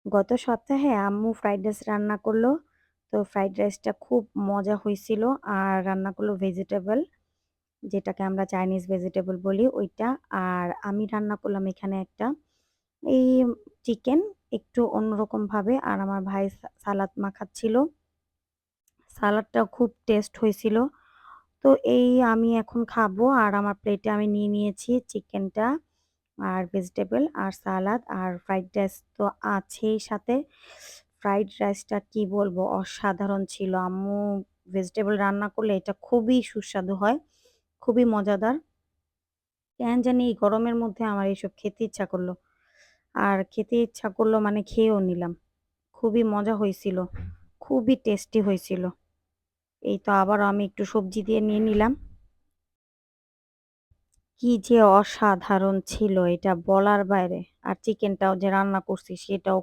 গত সপ্তাহে আম্মু ফ্রাইড রাইস রান্না করলো। তো ফ্রাইড রাইসটা খুব মজা হইছিল। আর রান্না করলো ভেজিটেবল, যেটাকে আমরা চাইনিজ ভেজিটেবল বলি ওইটা। আর আমি রান্না করলাম এখানে একটা এই চিকেন একটু অন্যরকমভাবে। আর আমার ভাই সালাদ মাখাচ্ছিল। সালাদটাও খুব টেস্ট হয়েছিল। তো এই আমি এখন খাবো আর আমার প্লেটে আমি নিয়ে নিয়েছি চিকেনটা আর ভেজিটেবল আর সালাদ আর ফ্রাইড রাইস তো আছেই সাথে। ফ্রাইড রাইসটা কি বলবো অসাধারণ ছিল। আম্মু ভেজিটেবল রান্না করলে এটা খুবই সুস্বাদু হয়, খুবই মজাদার। কেন জানি এই গরমের মধ্যে আমার এসব খেতে ইচ্ছা করলো। আর খেতে ইচ্ছা করলো মানে খেয়েও নিলাম। খুবই মজা হয়েছিল, খুবই টেস্টি হয়েছিল। এই তো আবারও আমি একটু সবজি দিয়ে নিয়ে নিলাম। কি যে অসাধারণ ছিল এটা বলার বাইরে। আর চিকেনটাও যে রান্না করছি সেটাও